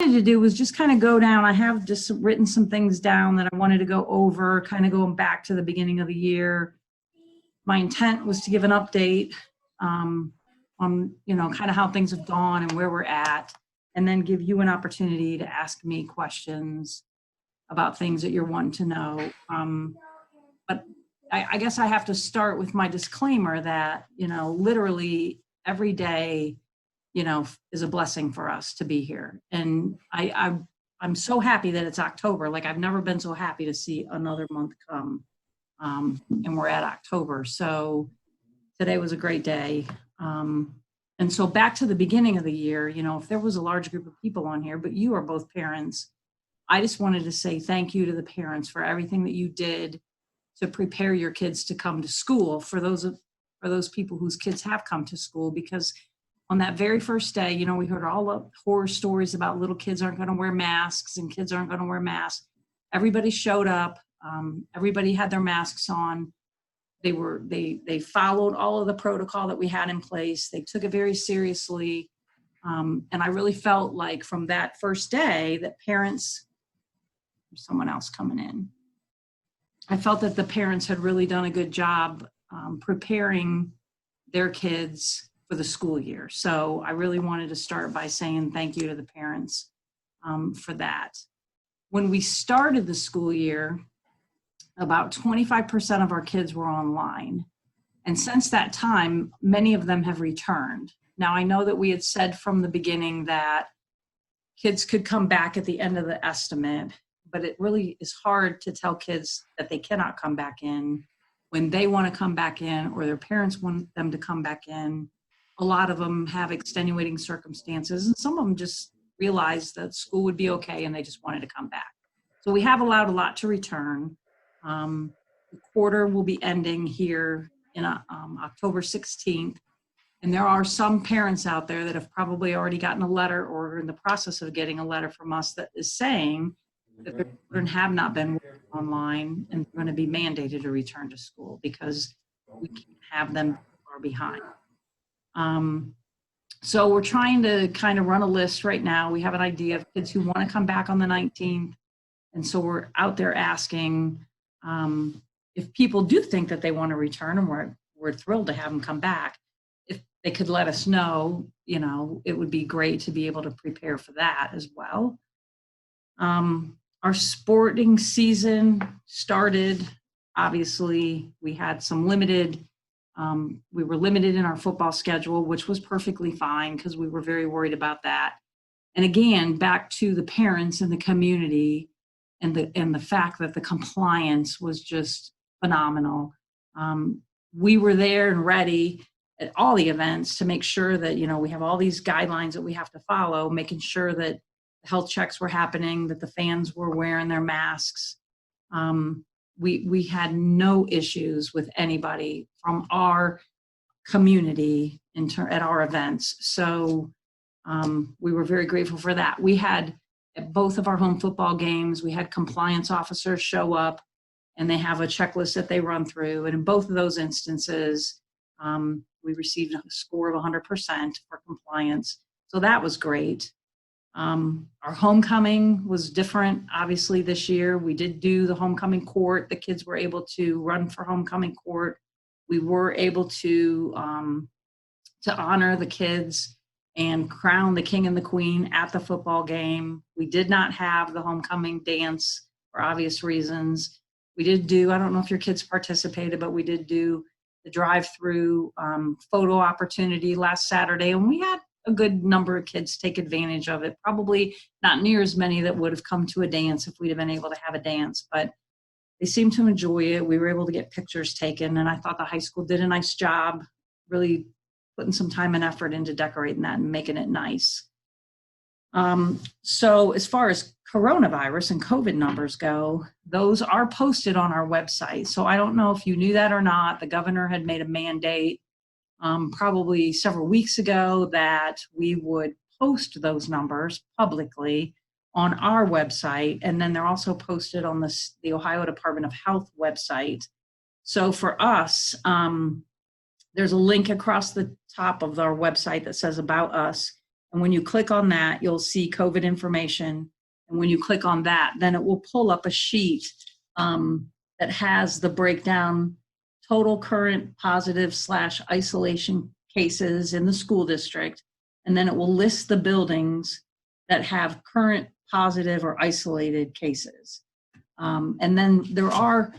To do was just kind of go down. I have just written some things down that I wanted to go over, kind of going back to the beginning of the year. My intent was to give an update on, kind of how things have gone and where we're at, and then give you an opportunity to ask me questions about things that you're wanting to know. But I guess I have to start with my disclaimer that, literally every day, is a blessing for us to be here. And I'm so happy that it's October. Like, I've never been so happy to see another month come. And we're at October. So today was a great day. And so back to the beginning of the year, if there was a large group of people on here, but you are both parents, I just wanted to say thank you to the parents for everything that you did to prepare your kids to come to school, for those people whose kids have come to school, because on that very first day, we heard all the horror stories about little kids aren't going to wear masks and kids aren't going to wear masks. Everybody showed up. Everybody had their masks on. They followed all of the protocol that we had in place. They took it very seriously. And I really felt like from that first day that parents, there's someone else coming in. I felt that the parents had really done a good job preparing their kids for the school year. So I really wanted to start by saying thank you to the parents for that. When we started the school year, about 25% of our kids were online. And since that time, many of them have returned. Now, I know that we had said from the beginning that kids could come back at the end of the estimate, but it really is hard to tell kids that they cannot come back in when they want to come back in or their parents want them to come back in. A lot of them have extenuating circumstances, and some of them just realized that school would be okay and they just wanted to come back. So we have allowed a lot to return. The quarter will be ending here in October 16th. And there are some parents out there that have probably already gotten a letter or are in the process of getting a letter from us that is saying that their children have not been online and they're going to be mandated to return to school because we can't have them far behind. So we're trying to kind of run a list right now. We have an idea of kids who want to come back on the 19th. And so we're out there asking if people do think that they want to return, and we're thrilled to have them come back. If they could let us know, it would be great to be able to prepare for that as well. Our sporting season started. Obviously, we had some we were limited in our football schedule, which was perfectly fine because we were very worried about that. And again, back to the parents and the community and the fact that the compliance was just phenomenal. We were there and ready at all the events to make sure that, we have all these guidelines that we have to follow, making sure that the health checks were happening, that the fans were wearing their masks. We had no issues with anybody from our community at our events. So we were very grateful for that. We had at both of our home football games, we had compliance officers show up and they have a checklist that they run through. And in both of those instances, we received a score of 100% for compliance. So that was great. Our homecoming was different, obviously, this year. We did do the homecoming court. The kids were able to run for homecoming court. We were able to honor the kids and crown the king and the queen at the football game. We did not have the homecoming dance for obvious reasons. We did do, I don't know if your kids participated, but we did do the drive-through photo opportunity last Saturday, and we had a good number of kids take advantage of it. Probably not near as many that would have come to a dance if we'd have been able to have a dance, but they seemed to enjoy it. We were able to get pictures taken, and I thought the high school did a nice job really putting some time and effort into decorating that and making it nice. So as far as coronavirus and COVID numbers go, those are posted on our website. So I don't know if you knew that or not. The governor had made a mandate probably several weeks ago that we would post those numbers publicly on our website. And then they're also posted on the Ohio Department of Health website. So for us, there's a link across the top of our website that says About Us. And when you click on that, you'll see COVID information. And when you click on that, then it will pull up a sheet that has the breakdown, total current positive / isolation cases in the school district. And then it will list the buildings that have current positive or isolated cases. And then there are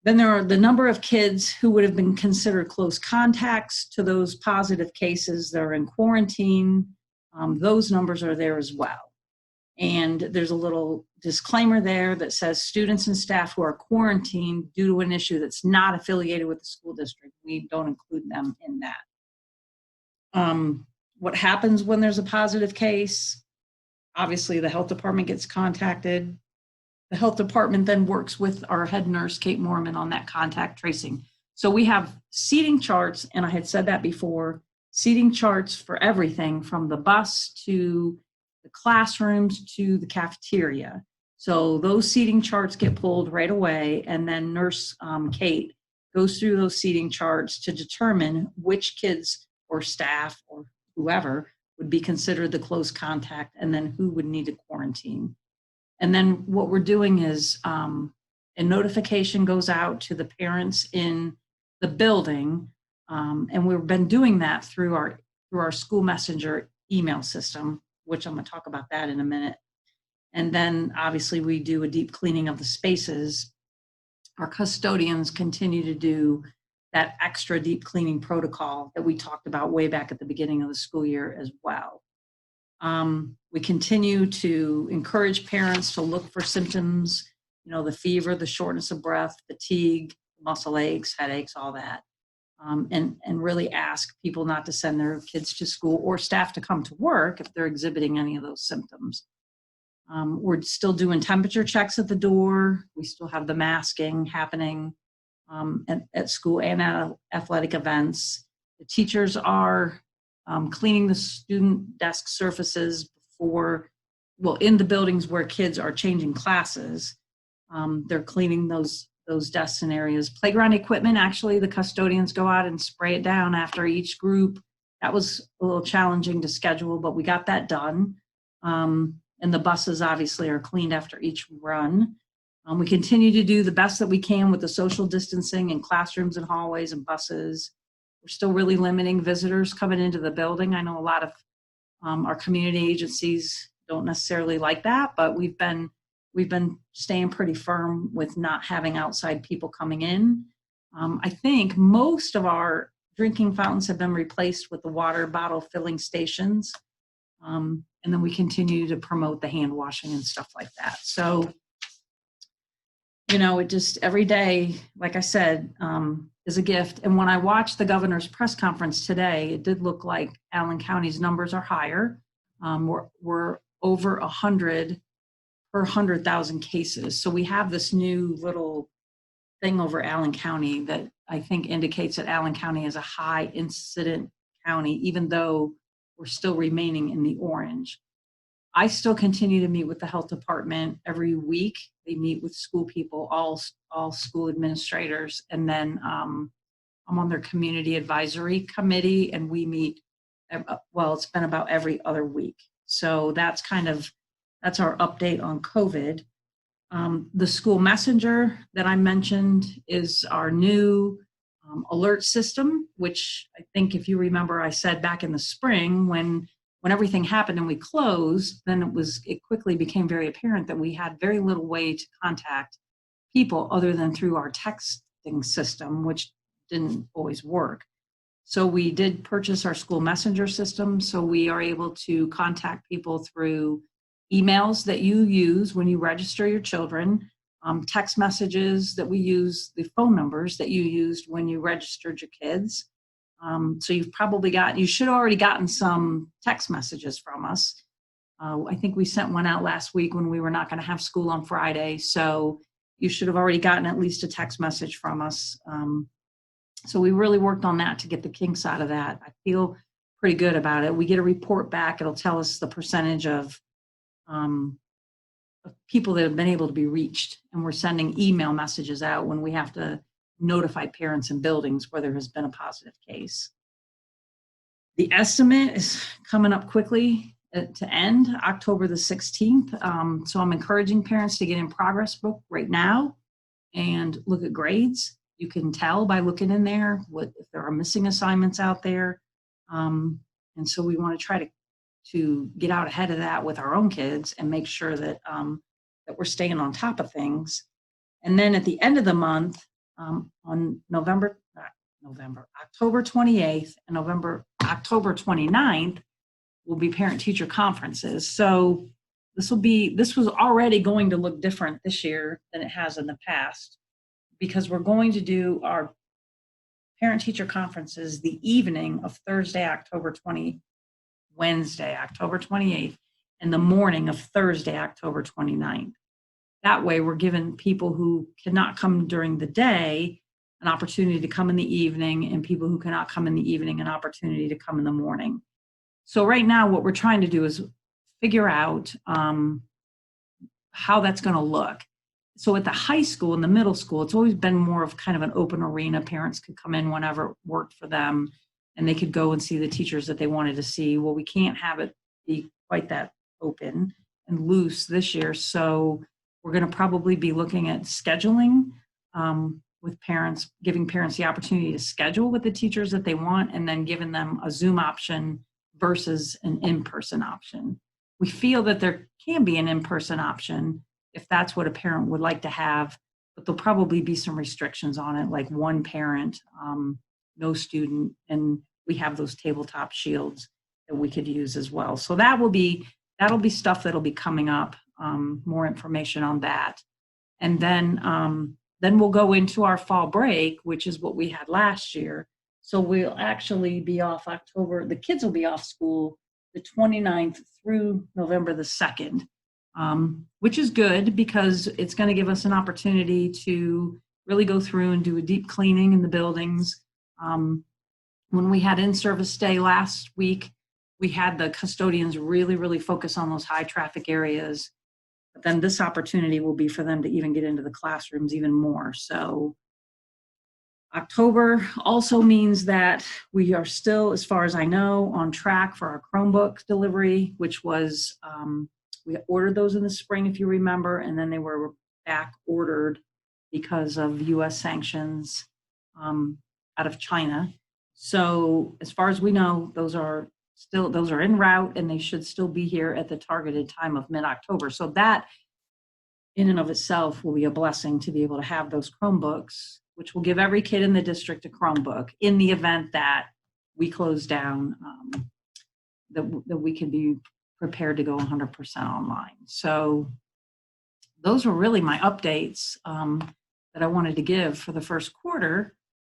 the number of kids who would have been considered close contacts to those positive cases that are in quarantine. Those numbers are there as well. And there's a little disclaimer there that says students and staff who are quarantined due to an issue that's not affiliated with the school district, we don't include them in that. What happens when there's a positive case? Obviously, the health department gets contacted. The health department then works with our head nurse, Kate Mormon, on that contact tracing. So we have seating charts, and I had said that before, seating charts for everything from the bus to the classrooms to the cafeteria. So those seating charts get pulled right away, and then Nurse Kate goes through those seating charts to determine which kids or staff or whoever would be considered the close contact, and then who would need to quarantine. And then what we're doing is a notification goes out to the parents in the building, and we've been doing that through our school messenger email system, which I'm going to talk about that in a minute. And then obviously we do a deep cleaning of the spaces. Our custodians continue to do that extra deep cleaning protocol that we talked about way back at the beginning of the school year as well. We continue to encourage parents to look for symptoms, the fever, the shortness of breath, fatigue, muscle aches, headaches, all that. And really ask people not to send their kids to school or staff to come to work if they're exhibiting any of those symptoms. We're still doing temperature checks at the door. We still have the masking happening at school and at athletic events. The teachers are cleaning the student desk surfaces in the buildings where kids are changing classes. They're cleaning those desks and areas. Playground equipment, actually, the custodians go out and spray it down after each group. That was a little challenging to schedule, but we got that done. And the buses obviously are cleaned after each run. We continue to do the best that we can with the social distancing in classrooms and hallways and buses. We're still really limiting visitors coming into the building. I know a lot of our community agencies don't necessarily like that, but we've been staying pretty firm with not having outside people coming in. I think most of our drinking fountains have been replaced with the water bottle filling stations. And then we continue to promote the hand washing and stuff like that. So, it just every day, like I said, is a gift. And when I watched the governor's press conference today, it did look like Allen County's numbers are higher. We're over 100 per 100,000 cases. So we have this new little thing over Allen County that I think indicates that Allen County is a high incident county, even though we're still remaining in the orange. I still continue to meet with the health department every week. They meet with school people, all school administrators, and then I'm on their community advisory committee, and we meet, it's been about every other week. So that's our update on COVID. The school messenger that I mentioned is our new alert system, which I think if you remember, I said back in the spring when everything happened and we closed, then it quickly became very apparent that we had very little way to contact people other than through our texting system, which didn't always work. So we did purchase our school messenger system. So we are able to contact people through emails that you use when you register your children, text messages that we use, the phone numbers that you used when you registered your kids. So you should already gotten some text messages from us. I think we sent one out last week when we were not going to have school on Friday. So you should have already gotten at least a text message from us. So we really worked on that to get the kinks out of that. I feel pretty good about it. We get a report back. It'll tell us the percentage of people that have been able to be reached. And we're sending email messages out when we have to notify parents in buildings where there has been a positive case. The estimate is coming up quickly to end October the 16th. So I'm encouraging parents to get in progress book right now and look at grades. You can tell by looking in there if there are missing assignments out there. And so we want to try to get out ahead of that with our own kids and make sure that that we're staying on top of things. And then at the end of the month, on October 28th and October 29th will be parent-teacher conferences. So this was already going to look different this year than it has in the past, because we're going to do our parent-teacher conferences the evening of Wednesday, October 28th, and the morning of Thursday, October 29th. That way, we're giving people who cannot come during the day an opportunity to come in the evening, and people who cannot come in the evening an opportunity to come in the morning. So right now, what we're trying to do is figure out how that's going to look. So at the high school and the middle school, it's always been more of kind of an open arena. Parents could come in whenever it worked for them, and they could go and see the teachers that they wanted to see. Well, we can't have it be quite that open and loose this year. So we're going to probably be looking at scheduling with parents, giving parents the opportunity to schedule with the teachers that they want, and then giving them a Zoom option versus an in-person option. We feel that there can be an in-person option if that's what a parent would like to have, but there'll probably be some restrictions on it, like one parent, no student, and we have those tabletop shields that we could use as well. So that'll be stuff that'll be coming up, more information on that. And then we'll go into our fall break, which is what we had last year. So we'll actually be off the kids will be off school the 29th through November the 2nd, which is good because it's going to give us an opportunity to really go through and do a deep cleaning in the buildings. When we had in-service day last week, we had the custodians really, really focus on those high traffic areas. But then this opportunity will be for them to even get into the classrooms even more. So October also means that we are still, as far as I know, on track for our Chromebook delivery, which was, we ordered those in the spring, if you remember, and then they were back ordered because of US sanctions out of China. So as far as we know, those are en route, and they should still be here at the targeted time of mid-October. So that in and of itself will be a blessing to be able to have those Chromebooks, which will give every kid in the district a Chromebook in the event that we close down, that we can be prepared to go 100% online. So those were really my updates that I wanted to give for the first quarter.